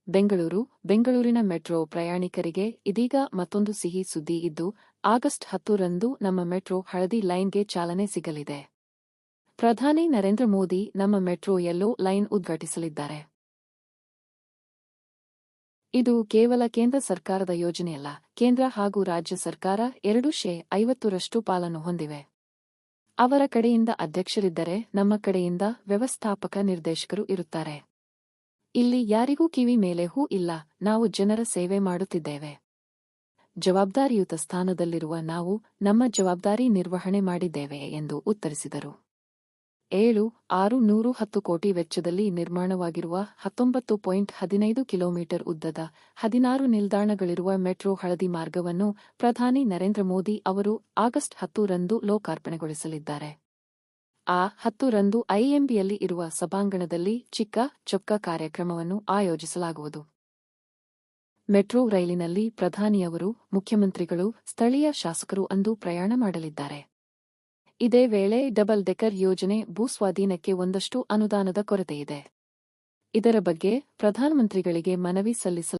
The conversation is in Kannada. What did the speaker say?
ಬೆಂಗಳೂರಿನ ಮೆಟ್ರೋ ಪ್ರಯಾಣಿಕರಿಗೆ ಇದೀಗ ಮತ್ತೊಂದು ಸಿಹಿ ಸುದ್ದಿ ಇದ್ದು, ಆಗಸ್ಟ್ 10ರಂದು ನಮ್ಮ ಮೆಟ್ರೋ ಹಳದಿ ಲೈನ್ಗೆ ಚಾಲನೆ ಸಿಗಲಿದೆ. ಪ್ರಧಾನಿ ನರೇಂದ್ರ ಮೋದಿ ನಮ್ಮ ಮೆಟ್ರೋ ಯೆಲ್ಲೋ ಲೈನ್ ಉದ್ಘಾಟಿಸಲಿದ್ದಾರೆ. ಇದು ಕೇವಲ ಕೇಂದ್ರ ಸರ್ಕಾರದ ಯೋಜನೆಯಲ್ಲ, ಕೇಂದ್ರ ಹಾಗೂ ರಾಜ್ಯ ಸರ್ಕಾರ 50% ಪಾಲನ್ನು ಹೊಂದಿವೆ. ಅವರ ಕಡೆಯಿಂದ ಅಧ್ಯಕ್ಷರಿದ್ದರೆ, ನಮ್ಮ ಕಡೆಯಿಂದ ವ್ಯವಸ್ಥಾಪಕ ನಿರ್ದೇಶಕರು ಇರುತ್ತಾರೆ. ಇಲ್ಲಿ ಯಾರಿಗೂ ಕಿವಿ ಮೇಲೆ ಹೂ ಇಲ್ಲ, ನಾವು ಜನರ ಸೇವೆ ಮಾಡುತ್ತಿದ್ದೇವೆ. ಜವಾಬ್ದಾರಿಯುತ ಸ್ಥಾನದಲ್ಲಿರುವ ನಾವು ನಮ್ಮ ಜವಾಬ್ದಾರಿ ನಿರ್ವಹಣೆ ಮಾಡಿದ್ದೇವೆ ಎಂದು ಉತ್ತರಿಸಿದರು. 7,610 ಕೋಟಿ ವೆಚ್ಚದಲ್ಲಿ ನಿರ್ಮಾಣವಾಗಿರುವ 19.15 ಕಿಲೋಮೀಟರ್ ಉದ್ದದ 16 ನಿಲ್ದಾಣಗಳಿರುವ ಮೆಟ್ರೋ ಹಳದಿ ಮಾರ್ಗವನ್ನು ಪ್ರಧಾನಿ ನರೇಂದ್ರ ಮೋದಿ ಅವರು ಆಗಸ್ಟ್ 10ರಂದು ಲೋಕಾರ್ಪಣೆಗೊಳಿಸಲಿದ್ದಾರೆ. 10ರಂದು ಐಎಂಬಿಯಲ್ಲಿ ಇರುವ ಸಭಾಂಗಣದಲ್ಲಿ ಚಿಕ್ಕ ಚೊಕ್ಕ ಕಾರ್ಯಕ್ರಮವನ್ನು ಆಯೋಜಿಸಲಾಗುವುದು. ಮೆಟ್ರೋ ರೈಲಿನಲ್ಲಿ ಪ್ರಧಾನಿಯವರು, ಮುಖ್ಯಮಂತ್ರಿಗಳು, ಸ್ಥಳೀಯ ಶಾಸಕರು ಅಂದು ಪ್ರಯಾಣ ಮಾಡಲಿದ್ದಾರೆ. ಇದೇ ವೇಳೆ ಡಬಲ್ ಡೆಕರ್ ಯೋಜನೆ ಭೂಸ್ವಾಧೀನಕ್ಕೆ ಒಂದಷ್ಟು ಅನುದಾನದ ಕೊರತೆಯಿದೆ. ಇದರ ಬಗ್ಗೆ ಪ್ರಧಾನಮಂತ್ರಿಗಳಿಗೆ ಮನವಿ ಸಲ್ಲಿಸಲಾಗುವುದು.